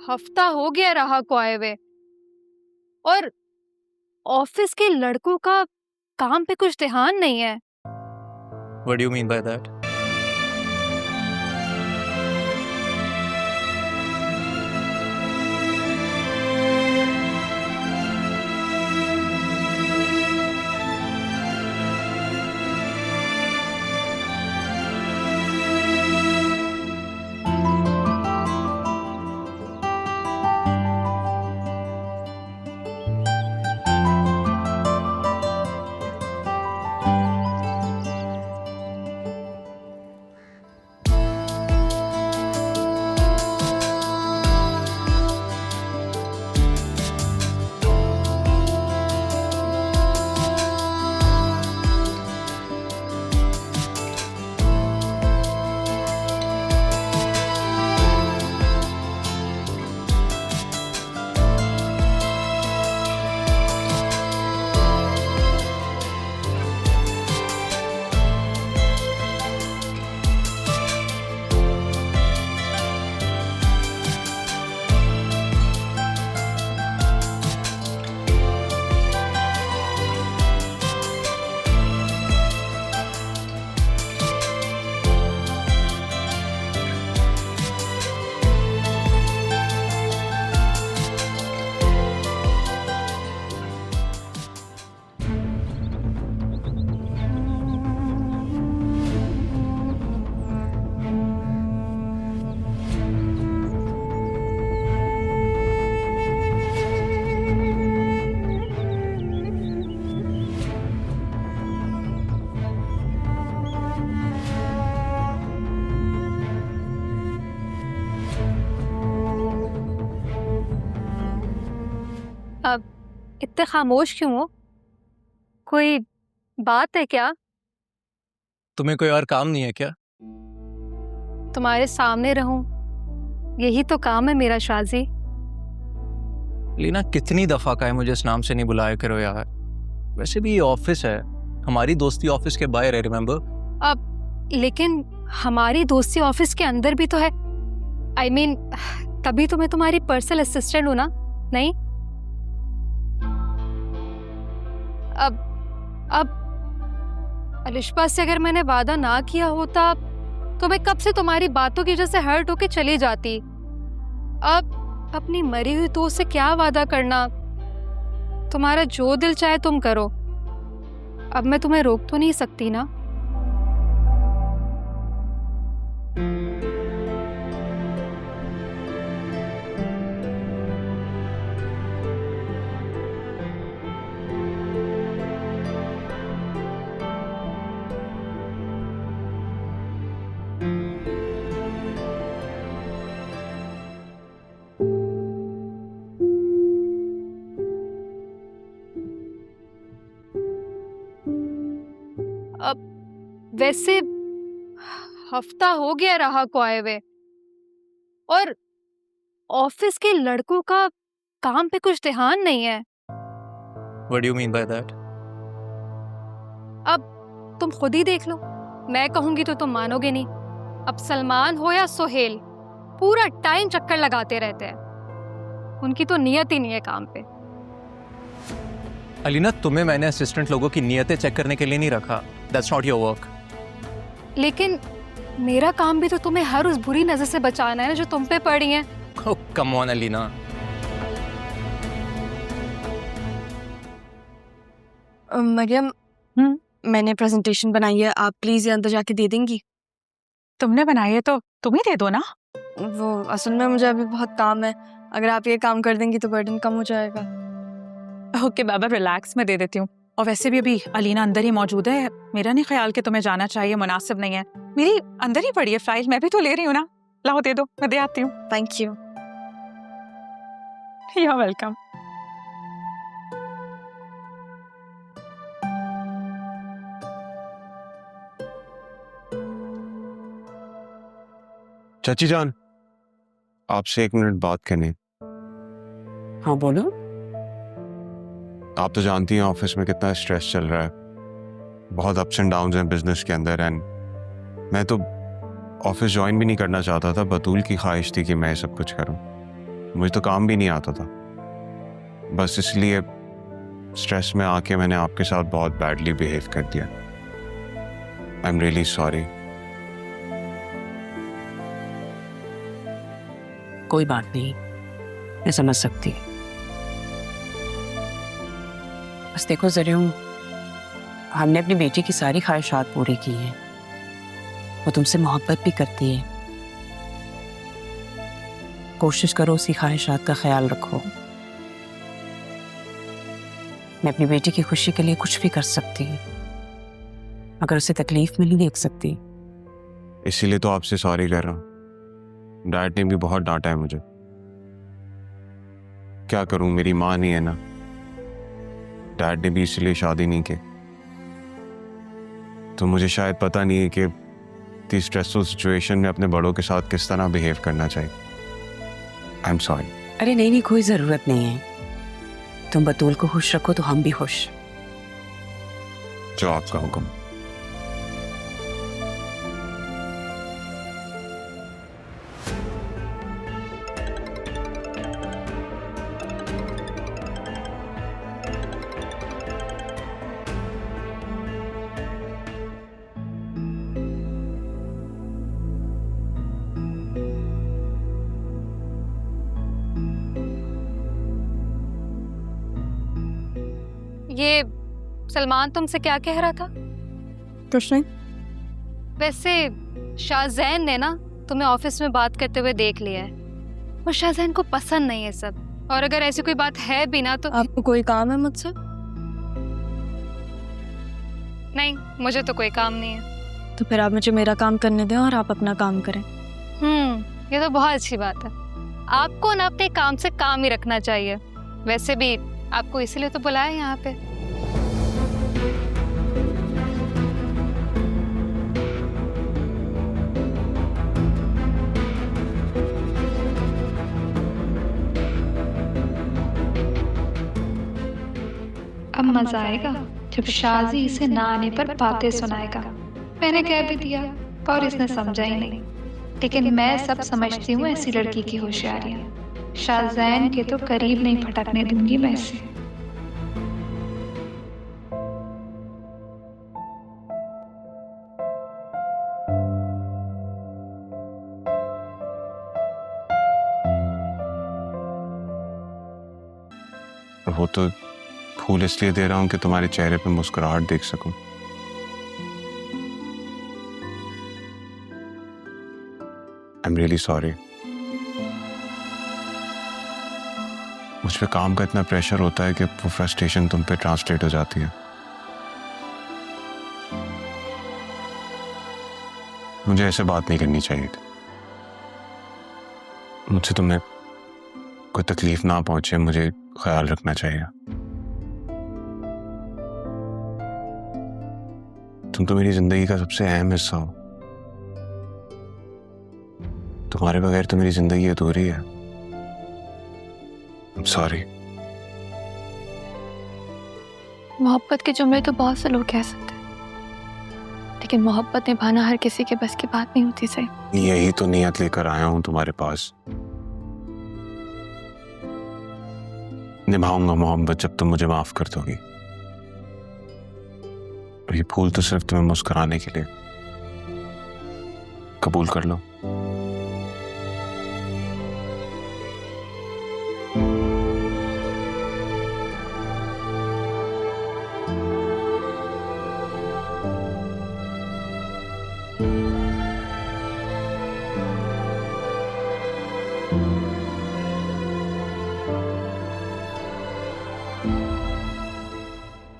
हफ्ता हो गया राहा को आए हुए, और ऑफिस के लड़कों का काम पे कुछ ध्यान नहीं है। What do you mean by that? अब इतने खामोश क्यों हो? कोई बात है क्या? तुम्हें कोई और काम नहीं है क्या? तुम्हारे सामने रहूं, यही तो काम है मेरा शाजी। लीना, कितनी दफा का है मुझे इस नाम से नहीं बुलाया करो यार। वैसे भी ये ऑफिस है, हमारी दोस्ती ऑफिस के बाहर है, रिमेम्बर? अब लेकिन हमारी दोस्ती ऑफिस के अंदर भी तो है। I mean, तभी तो मैं तुम्हारी पर्सनल असिस्टेंट हूं ना, नहीं? अब अलिशबा से अगर मैंने वादा ना किया होता तो मैं कब से तुम्हारी बातों की वजह से हर्ट होके चली जाती। अब अपनी मरी हुई दोस्त से क्या वादा करना? तुम्हारा जो दिल चाहे तुम करो, अब मैं तुम्हें रोक तो नहीं सकती ना। अब वैसे हफ्ता हो गया राहा को आए हुए, और ऑफिस के लड़कों का काम पे कुछ ध्यान नहीं है। What do you mean by that? अब तुम खुद ही देख लो, मैं कहूंगी तो तुम मानोगे नहीं। अब सलमान हो या सोहेल, पूरा टाइम चक्कर लगाते रहते हैं। उनकी तो नियत ही नहीं है काम पे। अलीना, तुम्हें मैंने असिस्टेंट लोगों की नियतें चेक करने के लिए नहीं रखा। That's not your work. लेकिन मेरा काम भी तो तुम्हें हर उस बुरी नजर से बचाना है ना जो तुम पे पड़ी है। Oh, come on, Alina. Maryam, मैंने प्रेजेंटेशन बनाई है, आप प्लीज ये अंदर जाके दे देंगी? तुमने बनाई है तो तुम ही दे दो ना। वो असल में मुझे अभी बहुत काम है, अगर आप ये काम कर देंगी तो बर्डन कम हो जाएगा। ओके बाबा, रिलैक्स, मैं दे देती हूँ। और वैसे भी अभी अलीना अंदर ही मौजूद है, मेरा नहीं ख्याल कि तुम्हें जाना चाहिए, मुनासिब नहीं है। मेरी अंदर ही पड़ी है फाइल, मैं भी तो ले रही हूँ ना। लाओ दे दो, मैं दे आती हूँ। Thank you. You are welcome. चाची जान, आपसे 1 मिनट बात करनी। हाँ बोलो। आप तो जानती हैं ऑफिस में कितना स्ट्रेस चल रहा है, बहुत अप्स एंड डाउन्स हैं बिजनेस के अंदर। एंड मैं तो ऑफिस ज्वाइन भी नहीं करना चाहता था, बतूल की ख्वाहिश थी कि मैं सब कुछ करूं। मुझे तो काम भी नहीं आता था, बस इसलिए स्ट्रेस में आके मैंने आपके साथ बहुत बैडली बिहेव कर दिया। I am really sorry. कोई बात नहीं, मैं समझ सकती। बस देखो ज़रूर, हमने अपनी बेटी की सारी ख्वाहिशात पूरी की हैं। वो तुमसे मोहब्बत भी करती है। कोशिश करो उसकी ख्वाहिशात का ख्याल रखो। मैं अपनी बेटी की खुशी के लिए कुछ भी कर सकती हूँ, अगर उसे तकलीफ में नहीं देख सकती। इसीलिए तो आपसे सॉरी कर रहा हूँ। डैड ने भी बहुत डांटा है मुझे। क्या करूं, मेरी माँ नहीं है ना। डैड ने भी इसलिए शादी नहीं की। तो मुझे शायद पता नहीं है कि इतनी स्ट्रेसफुल सिचुएशन में अपने बड़ों के साथ किस तरह बिहेव करना चाहिए। I am sorry. अरे नहीं नहीं, कोई ज़रूरत नहीं है। तुम बतूल को खुश रखो तो हम भी खुश। जो आपका हुक्म। ये सलमान तुमसे क्या कह रहा था? कुछ नहीं। वैसे शाहजैन ने ना तुम्हें ऑफिस में बात करते हुए देख लिया है, और शाहजैन को पसंद नहीं है सब। और अगर ऐसी कोई बात है भी ना तो आपको कोई काम है मुझसे? नहीं, मुझे तो कोई काम नहीं है। तो फिर आप मुझे मेरा काम करने दें और आप अपना काम करें। ये तो बहुत अच्छी बात है। आपको ना अपने काम से काम ही रखना चाहिए। वैसे भी आपको इसीलिए तो बुलाया यहाँ पे। अब मजा आएगा जब शाजी इसे ना आने पर बातें सुनाएगा। मैंने कह भी दिया और इसने समझा ही नहीं। लेकिन मैं सब समझती हूँ ऐसी लड़की की होशियारियाँ। शाहजैन के तो करीब नहीं फटकने दूंगी मैं इसे। वो तो फूल इसलिए दे रहा हूं कि तुम्हारे चेहरे पे मुस्कुराहट देख सकूं। I am really sorry. मुझ पे काम का इतना प्रेशर होता है कि वो फ्रस्ट्रेशन तुम पे ट्रांसलेट हो जाती है। मुझे ऐसे बात नहीं करनी चाहिए थी। मुझसे तुम्हें कोई तकलीफ ना पहुंचे, मुझे ख्याल रखना चाहिए। तुम तो मेरी जिंदगी का सबसे अहम हिस्सा हो। तुम्हारे बगैर तो मेरी जिंदगी अधूरी है। सॉरी। मोहब्बत के जुमले तो बहुत से लोग कह सकते हैं, लेकिन मोहब्बत निभाना हर किसी के बस की बात नहीं होती। सही, यही तो नियत लेकर आया हूं तुम्हारे पास। निभाऊंगा मोहब्बत जब तुम मुझे माफ कर दोगी। ये फूल तो सिर्फ तुम्हें मुस्कुराने के लिए। कबूल कर लो।